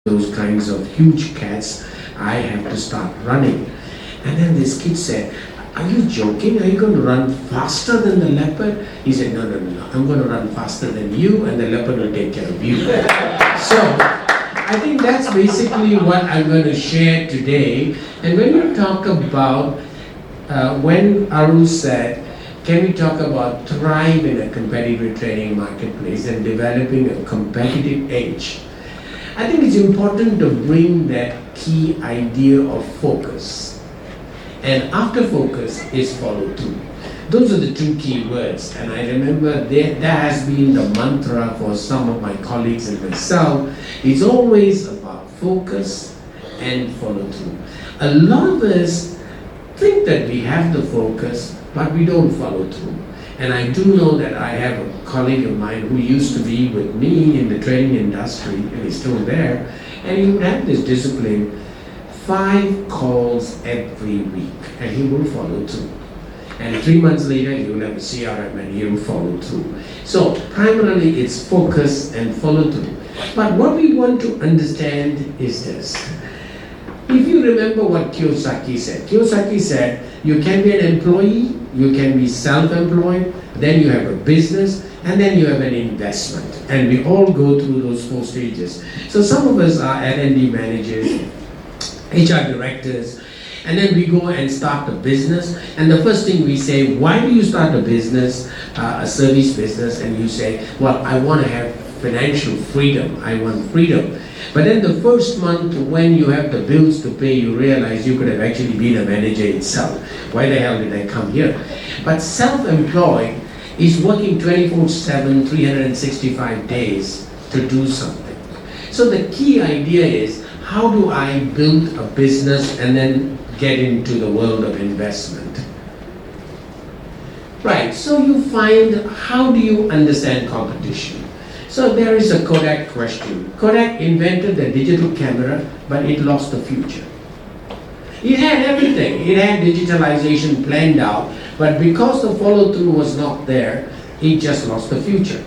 those kinds of huge cats, I have to start running. And then this kid said, are you joking? Are you going to run faster than the leopard? He said, no, no, no, no. I'm going to run faster than you and the leopard will take care of you. So, I think that's basically what I'm going to share today. And when you talk about, when Arul said, can we talk about thrive in a competitive training marketplace and developing a competitive edge? I think it's important to bring that key idea of focus. And after focus is follow through. Those are the two key words. And I remember that has been the mantra for some of my colleagues and myself. It's always about focus and follow through. A lot of us think that we have the focus, but we don't follow through. And I do know that I have a colleague of mine who used to be with me in the training industry, and he's still there, and he would have this discipline, 5 calls every week, and he will follow through. And 3 months later, he will have a CRM and he will follow through. So primarily it's focus and follow through. But what we want to understand is this. If you remember what Kiyosaki said, you can be an employee, you can be self-employed, then you have a business, and then you have an investment. And we all go through those 4 stages. So some of us are L&D managers, HR directors, and then we go and start a business. And the first thing we say, why do you start a business, a service business? And you say, well, I want to have financial freedom. I want freedom. But then the first month when you have the bills to pay, you realize you could have actually been a manager itself. Why the hell did I come here? But self-employed is working 24/7, 365 days to do something. So the key idea is, how do I build a business and then get into the world of investment? Right, so you find, how do you understand competition? So there is a Kodak question. Kodak invented the digital camera, but it lost the future. It had everything. It had digitalization planned out, but because the follow-through was not there, it just lost the future.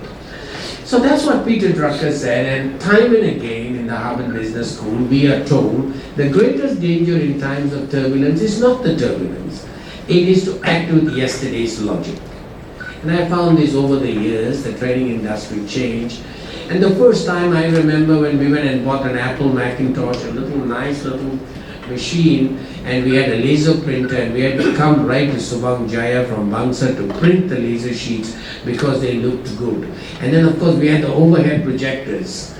So that's what Peter Drucker said, and time and again in the Harvard Business School, we are told the greatest danger in times of turbulence is not the turbulence. It is to act with yesterday's logic. And I found this over the years, the training industry changed. And the first time I remember when we went and bought an Apple Macintosh, a nice little machine, and we had a laser printer, and we had to come right to Subang Jaya from Bangsa to print the laser sheets because they looked good. And then of course we had the overhead projectors.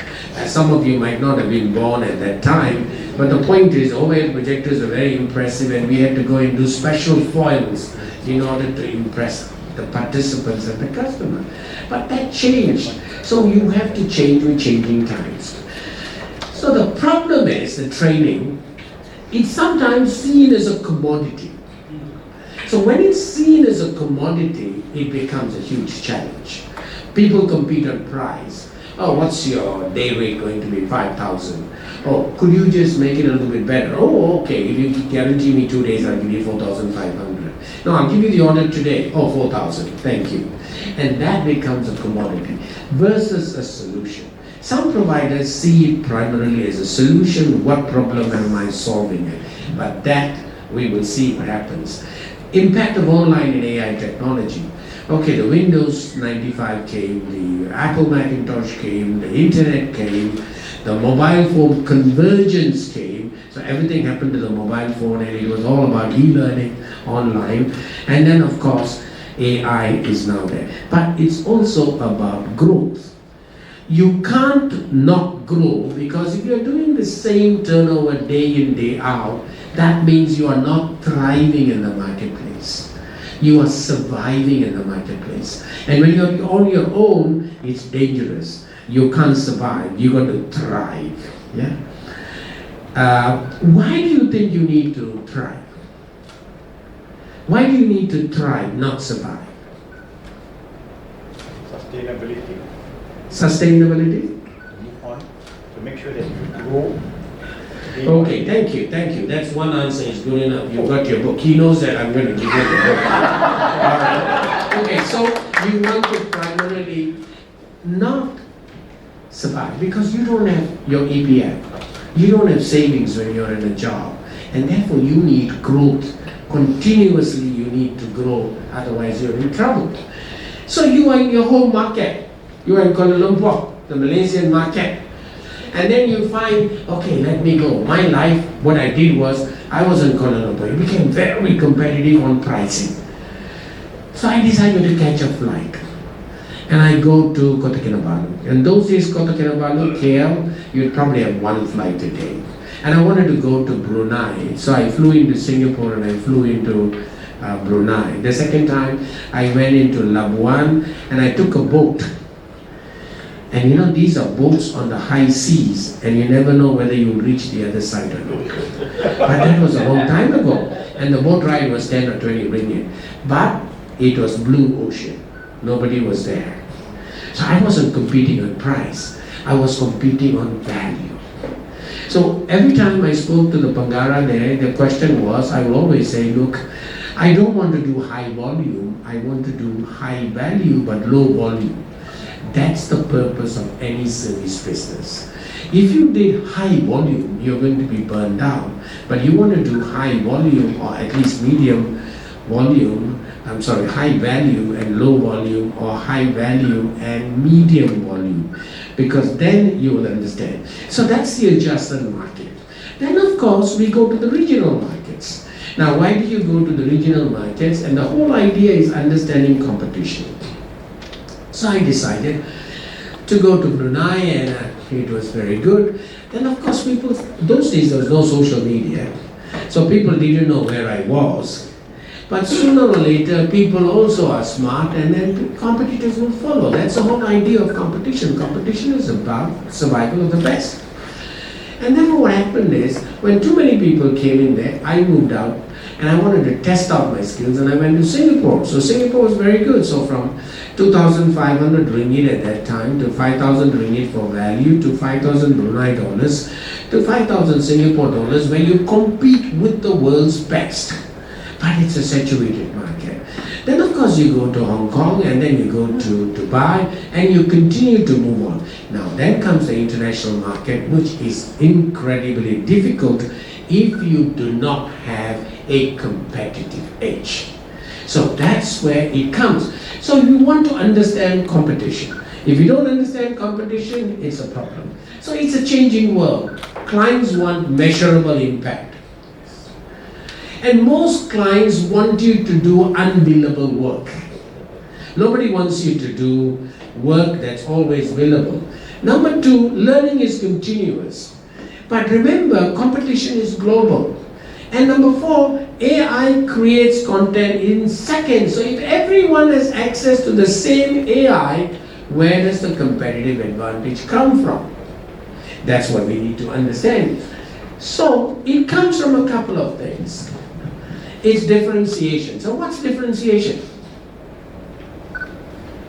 Some of you might not have been born at that time, but the point is overhead projectors are very impressive, and we had to go and do special foils in order to impress the participants and the customer. But that changed. So you have to change with changing times. So the problem is the training, it's sometimes seen as a commodity. So when it's seen as a commodity, it becomes a huge challenge. People compete on price. Oh, what's your day rate going to be? 5,000. Oh, could you just make it a little bit better? Oh, okay, if you guarantee me 2 days, I'll give you 4,500. No, I'll give you the order today. Oh, 4,000, thank you. And that becomes a commodity versus a solution. Some providers see it primarily as a solution. What problem am I solving it? But that, we will see what happens. Impact of online and AI technology. Okay, the Windows 95 came, the Apple Macintosh came, the internet came, the mobile phone convergence came. So everything happened to the mobile phone, and it was all about e-learning online. And then of course, AI is now there. But it's also about growth. You can't not grow, because if you're doing the same turnover day in, day out, that means you are not thriving in the marketplace. You are surviving in the marketplace. And when you're on your own, it's dangerous. You can't survive. You're going to thrive. Yeah. Why do you think you need to thrive? Why do you need to thrive, not survive? Sustainability. Sustainability? Move on to make sure that you grow. Okay, thank you. That's one answer is good enough. You've got your book. He knows that I'm going to give you the book. Okay, so you want to primarily not survive because you don't have your EPF. You don't have savings when you're in a job, and therefore you need growth. Continuously you need to grow, otherwise you're in trouble. So you are in your home market. You are in Kuala Lumpur, the Malaysian market. And then you find, okay, let me go. My life, what I did was, I was in Kuala Lumpur. It became very competitive on pricing. So I decided to catch a flight. And I go to Kota Kinabalu. In those days, Kota Kinabalu, KL, you'd probably have one flight a day. And I wanted to go to Brunei. So I flew into Singapore and I flew into Brunei. The second time, I went into Labuan and I took a boat. And you know, these are boats on the high seas, and you never know whether you'll reach the other side or not. But that was a long time ago, and the boat ride was 10 or 20 ringgit. But it was blue ocean. Nobody was there. So I wasn't competing on price. I was competing on value. So every time I spoke to the Pangara there, the question was, I will always say, look, I don't want to do high volume. I want to do high value but low volume. That's the purpose of any service business. If you did high volume, you're going to be burned out. But you want to do high volume, or at least medium volume, high value and low volume, or high value and medium volume, because then you will understand. So that's the adjacent market. Then of course we go to the regional markets. Now why do you go to the regional markets? And the whole idea is understanding competition. So I decided to go to Brunei, and it was very good. Then of course people, those days there was no social media, so people didn't know where I was. But sooner or later people also are smart, and then competitors will follow. That's the whole idea of competition. Competition is about survival of the best. And then what happened is, when too many people came in there, I moved out and I wanted to test out my skills, and I went to Singapore. So Singapore was very good. So from 2,500 ringgit at that time to 5,000 ringgit for value to 5,000 Brunei dollars to 5,000 Singapore dollars, where you compete with the world's best. But it's a saturated market. Then of course you go to Hong Kong, and then you go to Dubai, and you continue to move on. Now then comes the international market, which is incredibly difficult if you do not have a competitive edge. So that's where it comes. So you want to understand competition. If you don't understand competition, it's a problem. So it's a changing world. Clients want measurable impact. And most clients want you to do unbillable work. Nobody wants you to do work that's always billable. Number two, learning is continuous. But remember, competition is global. And number four, AI creates content in seconds. So if everyone has access to the same AI, where does the competitive advantage come from? That's what we need to understand. So it comes from a couple of things. It's differentiation. So what's differentiation?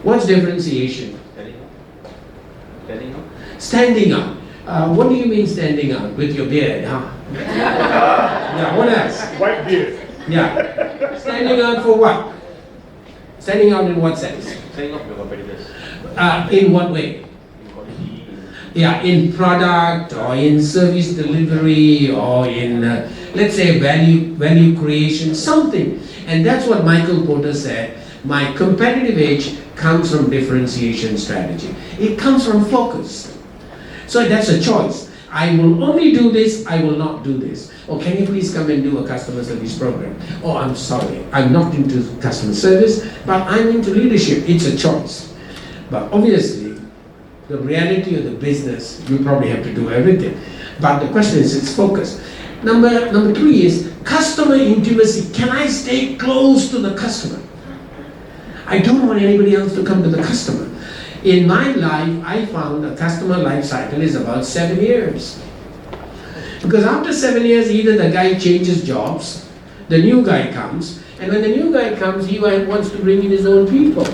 What's differentiation? Standing up. Standing up. What do you mean standing out? With your beard, huh? Yeah, what else? White beard. Yeah. Standing out for what? Standing out in what sense? Standing up your competitors. In what way? In quality. Yeah, in product, or in service delivery, or in, let's say, value creation, something. And that's what Michael Porter said. My competitive edge comes from differentiation strategy. It comes from focus. So that's a choice. I will only do this, I will not do this. Or can you please come and do a customer service program? Oh, I'm sorry, I'm not into customer service, but I'm into leadership. It's a choice. But obviously, the reality of the business, you probably have to do everything. But the question is, it's focus. Number three is customer intimacy. Can I stay close to the customer? I don't want anybody else to come to the customer. In my life, I found a customer life cycle is about 7 years. Because after 7 years, either the guy changes jobs, the new guy comes, and when the new guy comes, he wants to bring in his own people.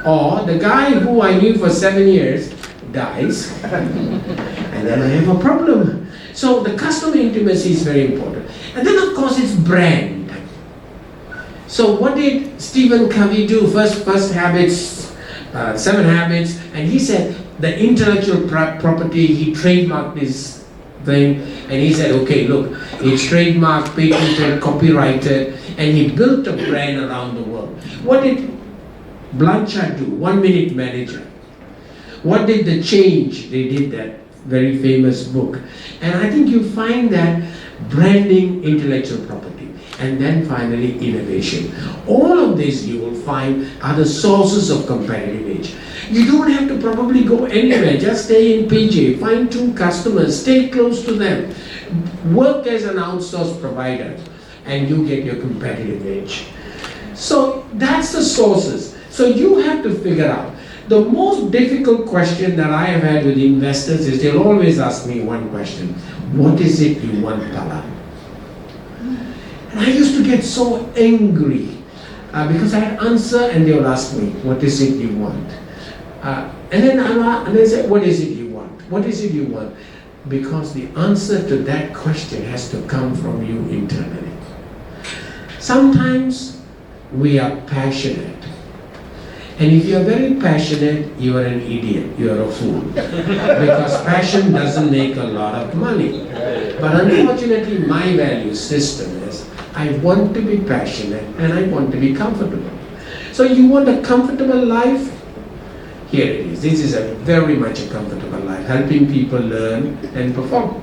Or the guy who I knew for 7 years dies, and then I have a problem. So the customer intimacy is very important. And then of course it's brand. So what did Stephen Covey do? First Habits, 7 Habits, and he said the intellectual property, he trademarked his thing, and he said, okay, look, it's trademarked, patented, copyrighted, and he built a brand around the world. What did Blanchard do? 1 Minute Manager. What did The Change? They did that very famous book. And I think you find that branding, intellectual property, and then finally innovation. All of this you will find are the sources of competitive edge. You don't have to probably go anywhere, just stay in PJ, find 2 customers, stay close to them, work as an outsourced provider, and you get your competitive edge. So that's the sources. So you have to figure out. The most difficult question that I have had with investors is they'll always ask me one question: what is it you want, Pala? And I used to get so angry because I'd answer and they'll ask me, what is it you want? And then they say, what is it you want? What is it you want? Because the answer to that question has to come from you internally. Sometimes we are passionate. And if you're very passionate, you are an idiot, you are a fool. Because passion doesn't make a lot of money. But unfortunately, my value system is, I want to be passionate and I want to be comfortable. So you want a comfortable life? Here it is. This is very much a comfortable life, helping people learn and perform.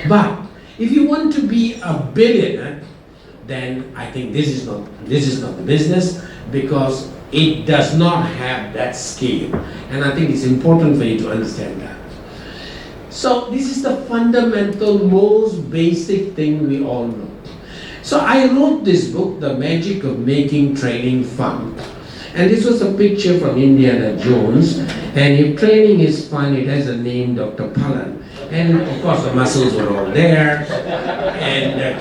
But if you want to be a billionaire, then I think this is not the business, because it does not have that scale. And I think it's important for you to understand that. So this is the fundamental, most basic thing we all know. So I wrote this book, The Magic of Making Training Fun. And this was a picture from Indiana Jones. And if training is fun, it has a name, Dr. Palan. And of course the muscles were all there. And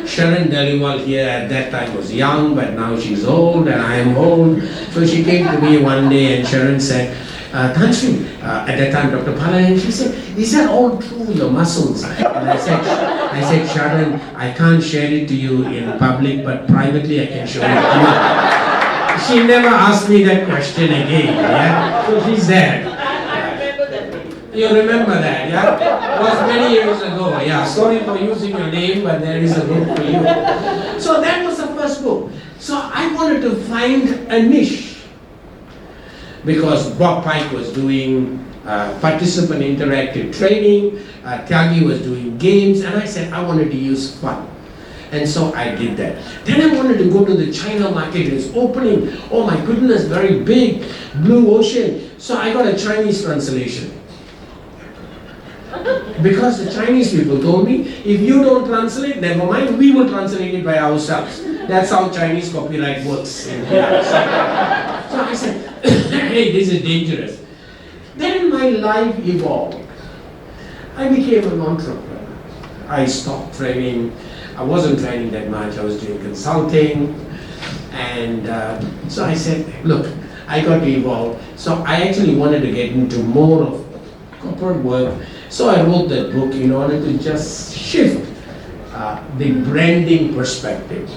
Sharon Dhaliwal here at that time was young, but now she's old and I am old. So she came to me one day and Sharon said, Tan Sri, at that time Dr. Palan, and she said, is that all true, your muscles? And I said, Sharon, I can't share it to you in public, but privately I can show it to you. She never asked me that question again, yeah? So she's there. You remember that, yeah? It was many years ago, yeah. Sorry for using your name, but there is a book for you. So that was the first book. So I wanted to find a niche. Because Bob Pike was doing participant interactive training, Tyagi was doing games, and I said I wanted to use fun. And so I did that. Then I wanted to go to the China market. It was opening. Oh my goodness, very big, blue ocean. So I got a Chinese translation. Because the Chinese people told me, if you don't translate, never mind, we will translate it by ourselves. That's how Chinese copyright works. So I said, hey, this is dangerous. Then my life evolved. I became an entrepreneur. I stopped training. I wasn't training that much. I was doing consulting. And so I said, look, I got to evolve. So I actually wanted to get into more of corporate work. So I wrote that book in order to just shift the branding perspective.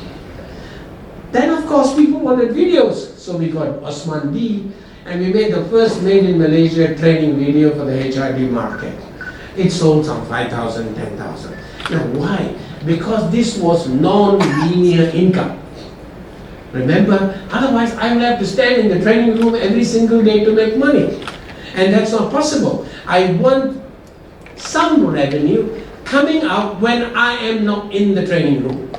Then of course people wanted videos. So we got Osman D, and we made the first made in Malaysia training video for the HRD market. It sold some 5,000, 10,000. Now why? Because this was non-linear income. Remember, otherwise I would have to stand in the training room every single day to make money. And that's not possible. I want some revenue coming out when I am not in the training room.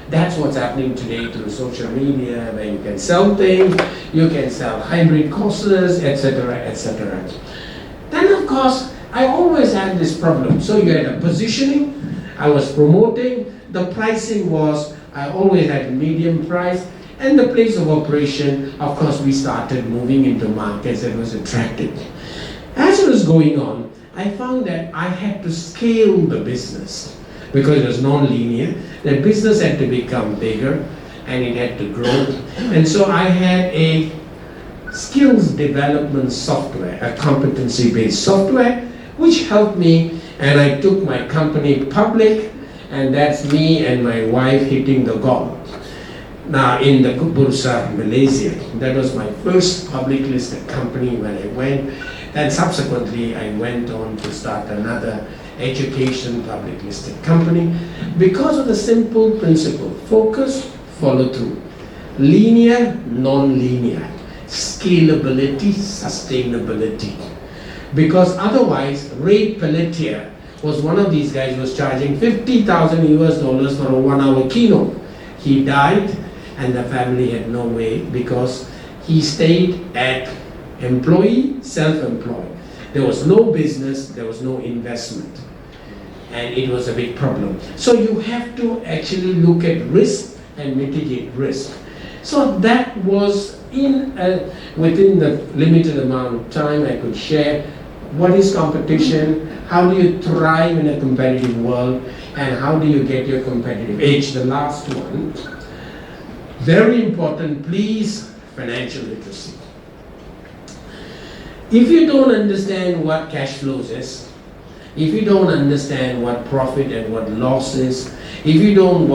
That's what's happening today through social media, where you can sell things, you can sell hybrid courses, etc., etc. Then of course, I always had this problem. So you had a positioning, I was promoting, the pricing was, I always had a medium price, and the place of operation, of course, we started moving into markets that was attractive. As it was going on, I found that I had to scale the business because it was non-linear. The business had to become bigger and it had to grow. And so I had a skills development software, a competency-based software, which helped me, and I took my company public, and that's me and my wife hitting the gong. Now in the Bursa, Malaysia, that was my first public listed company when I went. And subsequently, I went on to start another education public listed company because of the simple principle: focus, follow through, linear, non-linear, scalability, sustainability. Because otherwise, Ray Pelletier was one of these guys who was charging $50,000 US for a 1-hour keynote. He died and the family had no way because he stayed at employee, self-employed. There was no business, there was no investment, and it was a big problem. So you have to actually look at risk and mitigate risk. So that was within the limited amount of time I could share what is competition, how do you thrive in a competitive world, and how do you get your competitive edge. The last one, very important, please, financial literacy. If you don't understand what cash flows is, if you don't understand what profit and what loss is, if you do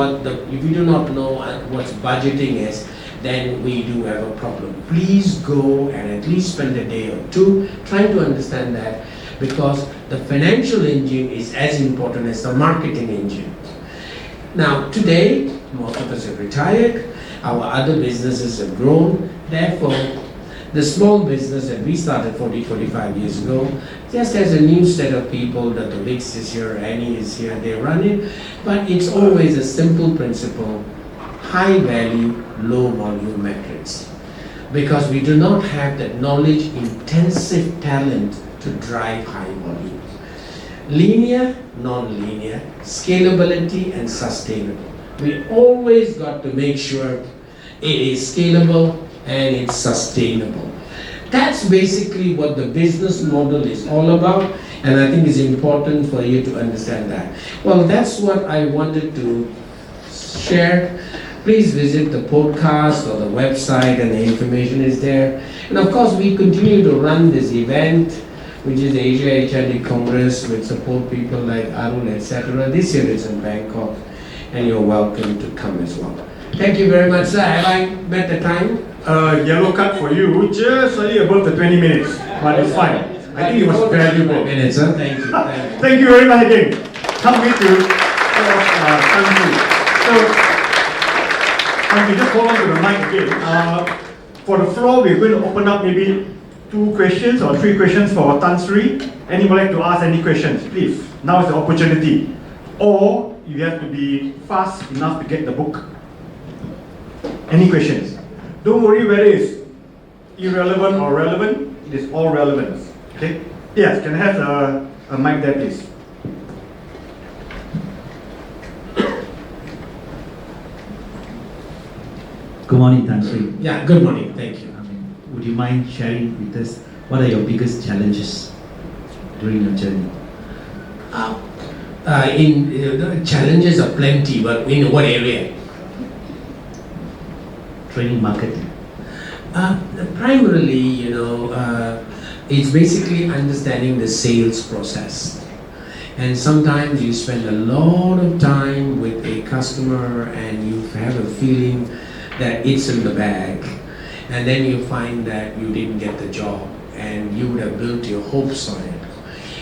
not know what budgeting is, then we do have a problem. Please go and at least spend a day or two trying to understand that, because the financial engine is as important as the marketing engine. Now today, most of us have retired, our other businesses have grown, therefore the small business that we started 40-45 years ago just has a new set of people. That the Vix is here, Annie is here, they run it, but it's always a simple principle: high value, low volume metrics. Because we do not have that knowledge intensive talent to drive high volume. Linear, non-linear, scalability and sustainable. We always got to make sure it is scalable and it's sustainable. That's basically what the business model is all about, and I think it's important for you to understand that. Well, that's what I wanted to share. Please visit the podcast or the website, and the information is there. And of course, we continue to run this event, which is the Asia HRD Congress, with support people like Arun, etc. This year it's in Bangkok, and you're welcome to come as well. Thank you very much, sir. Have I met the time? Yellow card for you, just slightly above the 20 minutes, but it's fine. I think it was valuable. Minutes, sir. Thank you. Thank you. Thank you very much again. Can't wait to thank you. So, I can just hold on to the mic again. For the floor, we're going to open up maybe 2 questions or 3 questions for Tan Sri. Anyone like to ask any questions, please? Now is the opportunity. Or you have to be fast enough to get the book. Any questions? Don't worry whether it's irrelevant or relevant, it is all relevant. Okay? Yes, can I have a mic there, please? Good morning, Tan Sri. Yeah, good morning. Thank you. Would you mind sharing with us what are your biggest challenges during your journey? The challenges are plenty, but in what area? Training, marketing. Primarily, it's basically understanding the sales process. And sometimes you spend a lot of time with a customer and you have a feeling that it's in the bag. And then you find that you didn't get the job and you would have built your hopes on it.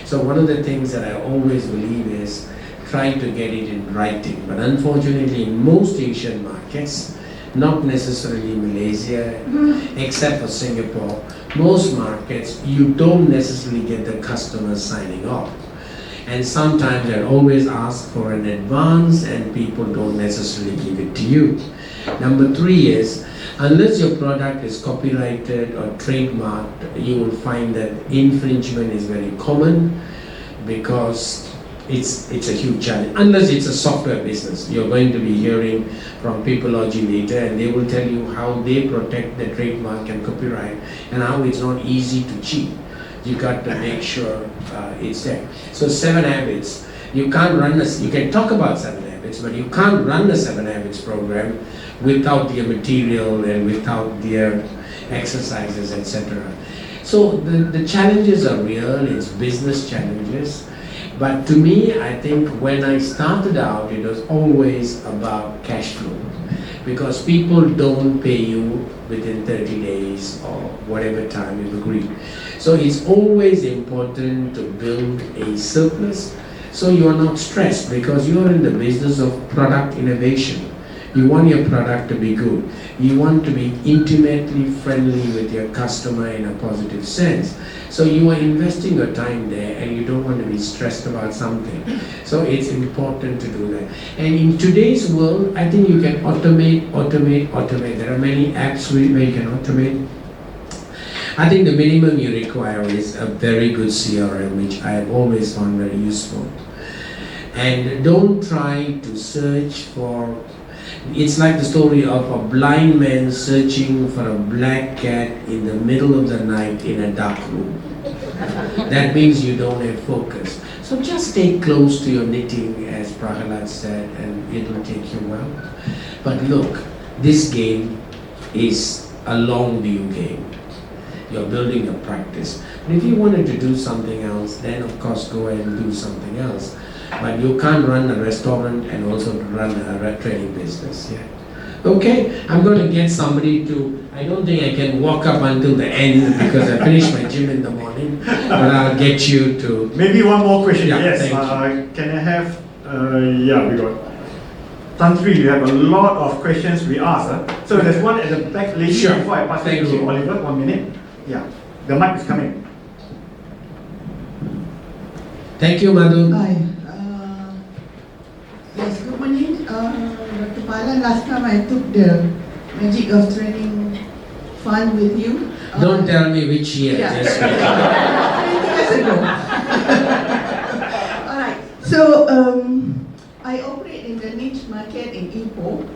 So one of the things that I always believe is try to get it in writing. But unfortunately, in most Asian markets, not necessarily Malaysia, except for Singapore, most markets, you don't necessarily get the customers signing off. And sometimes I always ask for an advance and people don't necessarily give it to you. Number 3 is, unless your product is copyrighted or trademarked, you will find that infringement is very common because it's a huge challenge. Unless it's a software business, you're going to be hearing from Peopleology later, and they will tell you how they protect the trademark and copyright and how it's not easy to cheat. You got to make sure it's there. So 7 Habits, you can't run you can talk about 7 Habits, but you can't run the 7 Habits program without their material and without their exercises, etc. So the challenges are real, it's business challenges. But to me, I think when I started out, it was always about cash flow. Because people don't pay you within 30 days or whatever time you've agreed. So it's always important to build a surplus So you are not stressed because you are in the business of product innovation. You want your product to be good. You want to be intimately friendly with your customer in a positive sense. So you are investing your time there and you don't want to be stressed about something. So it's important to do that. And in today's world, I think you can automate. There are many apps where you can automate. I think the minimum you require is a very good CRM, which I have always found very useful. And don't try to search for, it's like the story of a blind man searching for a black cat in the middle of the night in a dark room. That means you don't have focus. So just stay close to your knitting, as Prahalad said, and it will take you well. But look, this game is a long view game. You're building a practice. And if you wanted to do something else, then of course go ahead and do something else. But you can't run a restaurant and also run a training business. Yeah. Okay, I'm going to get somebody to, I don't think I can walk up until the end because I finish my gym in the morning, but I'll get you to. Maybe one more question. Yeah, Yes. thank Can I have? Yeah, we got. Tan Sri, you have a lot of questions we asked. So there's one at the back, lady. Sure. Before I pass it Thank to you. Oliver, 1 minute. Yeah, the mic is coming. Thank you, Madhu. Hi. Yes, good morning. Dr. Palan, last time I took the Magic of Training fund with you. Don't tell me which year. Yeah. Just 20 years ago. Alright, so I operate in the niche market in Ipoh.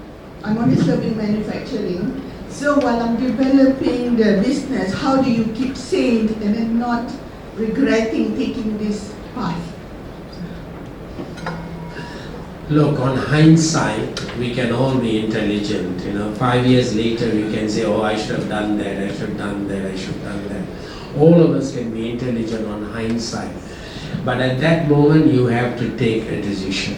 I'm only serving manufacturing. So while I'm developing the business, how do you keep sane and then not regretting taking this path? Look, on hindsight, we can all be intelligent. 5 years later, we can say, oh, I should have done that, I should have done that, I should have done that. All of us can be intelligent on hindsight. But at that moment, you have to take a decision.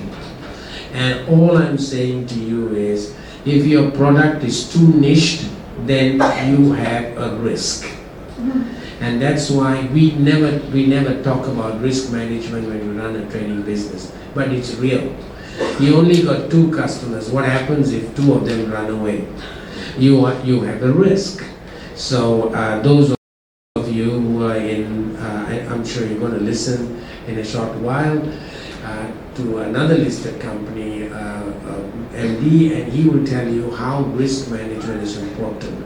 And all I'm saying to you is, if your product is too niched, then you have a risk. And that's why we never talk about risk management when we run a training business. But it's real. You only got 2 customers. What happens if 2 of them run away? You have a risk. So those of you who are in, I'm sure you're going to listen in a short while to another listed company, MD, and he will tell you how risk management is important.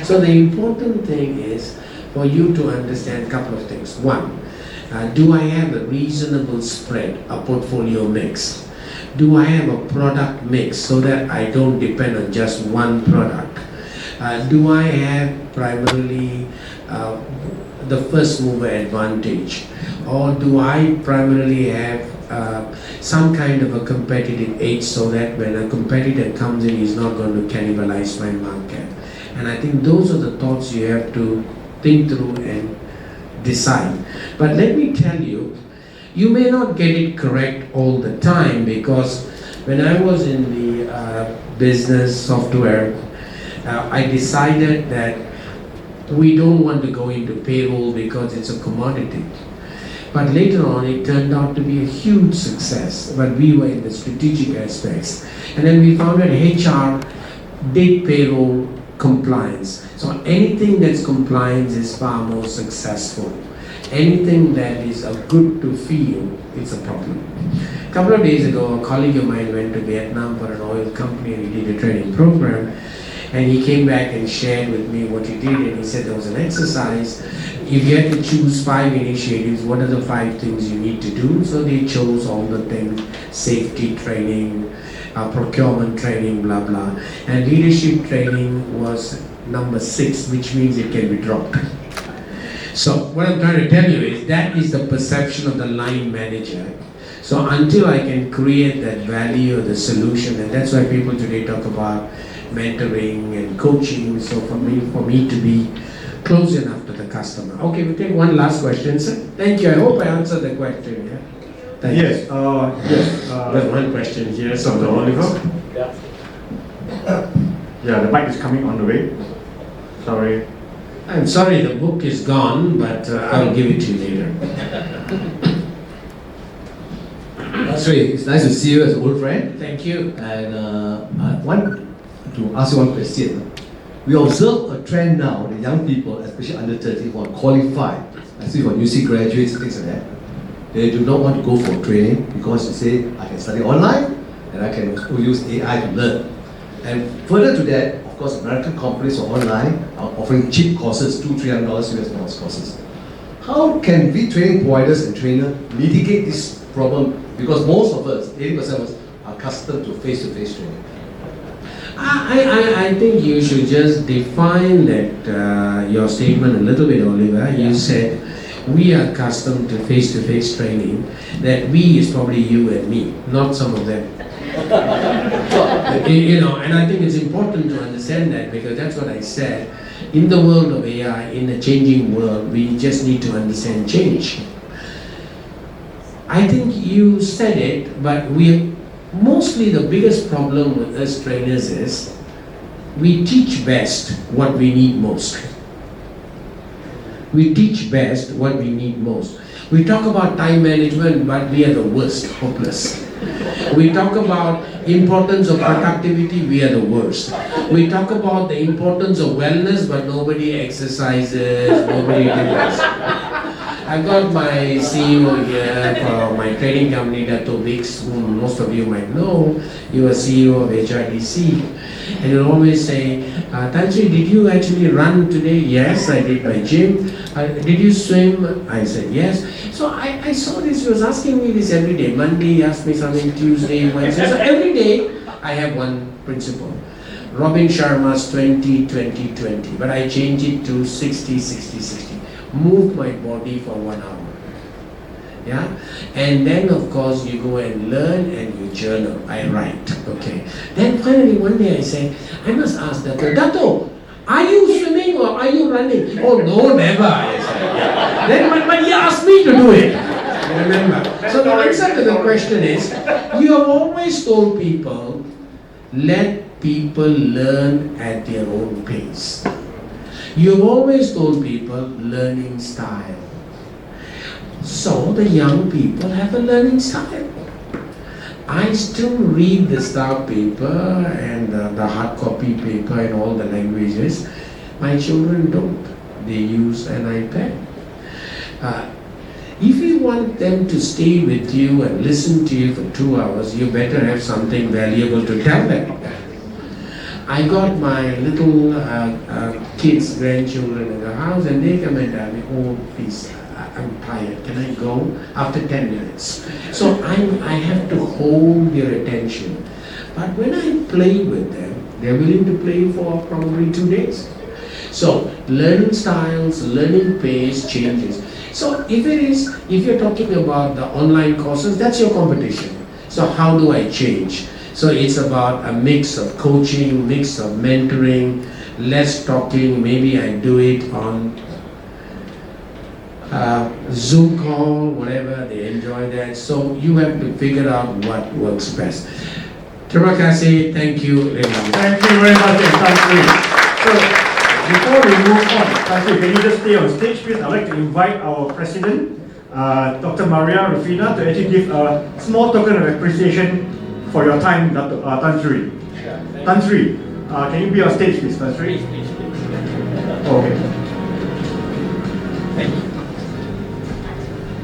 So the important thing is for you to understand a couple of things. One, do I have a reasonable spread, a portfolio mix? Do I have a product mix so that I don't depend on just one product? Do I have primarily the first mover advantage? Or do I primarily have some kind of a competitive edge so that when a competitor comes in, he's not going to cannibalize my market? And I think those are the thoughts you have to think through and decide. But let me tell you, you may not get it correct all the time, because when I was in the business software, I decided that we don't want to go into payroll because it's a commodity. But later on, it turned out to be a huge success, but we were in the strategic aspects. And then we found that HR did payroll compliance. So anything that's compliance is far more successful. Anything that is a good to feel, it's a problem. A couple of days ago, a colleague of mine went to Vietnam for an oil company and he did a training program. And he came back and shared with me what he did, and he said there was an exercise. If you had to choose 5 initiatives, what are the 5 things you need to do? So they chose all the things: safety training, procurement training, blah, blah. And leadership training was number 6, which means it can be dropped. So what I'm trying to tell you is that is the perception of the line manager. So until I can create that value or the solution, and that's why people today talk about mentoring and coaching, so for me to be close enough to the customer. Okay, we'll take one last question, sir. Thank you. I hope I answered the question. Yeah? Thank you. Yes. There's one question here. Dr. Oliver? Yeah. Yeah, the mic is coming on the way. Sorry. I'm sorry, the book is gone, but I'll give it to you later. Sri, it's nice to see you as an old friend. Thank you. And I want to ask you one question. We observe a trend now, the young people, especially under 30, who are qualified, especially for UC graduates, things like that. They do not want to go for training because they say, I can study online and I can use AI to learn. And further to that, of course, American companies or online are offering cheap courses, $200-300 US courses. How can we training providers and trainers mitigate this problem? Because most of us, 80% of us, are accustomed to face-to-face training. I think you should just define that your statement a little bit, Oliver. You said we are accustomed to face-to-face training. That we is probably you and me, not some of them. And I think it's important to understand that, because that's what I said. In the world of AI, in a changing world, we just need to understand change. I think you said it, but mostly the biggest problem with us trainers is we teach best what we need most. We teach best what we need most. We talk about time management, but we are the worst, hopeless. We talk about importance of productivity, we are the worst. We talk about the importance of wellness, but nobody exercises, nobody does. I've got my CEO here for my trading company, Dato Bix, whom most of you might know. You are CEO of HRDC. And he'll always say, Tan Sri, did you actually run today? Yes, I did my gym. Did you swim? I said yes. So I saw this, he was asking me this every day. Monday he asked me something, Tuesday, Wednesday. So every day I have one principle. Robin Sharma's 20-20-20, but I changed it to 60-60-60. Move my body for 1 hour. Yeah, and then of course you go and learn and you journal. I write. Okay. Then finally one day I said, I must ask Dato, are you swimming or are you running? Oh no, never. I said. Then but he asked me to do it. You remember? So the answer to the question is, you have always told people, let people learn at their own pace. You've always told people learning style. So the young people have a learning style. I still read the star paper and the hard copy paper in all the languages. My children don't. They use an iPad. If you want them to stay with you and listen to you for 2 hours, you better have something valuable to tell them. I got my little kids, grandchildren in the house, and they come and tell me, oh please, I'm tired, can I go? After 10 minutes. So I have to hold their attention. But when I play with them, they're willing to play for probably 2 days. So learning styles, learning pace changes. So if you're talking about the online courses, that's your competition. So how do I change? So it's about a mix of coaching, mix of mentoring, less talking. Maybe I do it on Zoom call, whatever, they enjoy that. So you have to figure out what works best. Terima kasih, thank you. Thank you very much, Tan Sri. So, before we move on, Tan Sri, can you just stay on stage, please? I'd like to invite our president, Dr. Maria Rufina, to actually give a small token of appreciation for your time, Tan Sri. Tan Sri, can you be on stage, please, Tan Sri? Please. Okay. Thank you.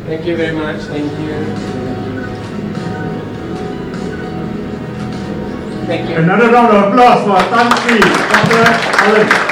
Thank you very much, thank you. Thank you. Another round of applause for Tan Sri, Dr. Alan.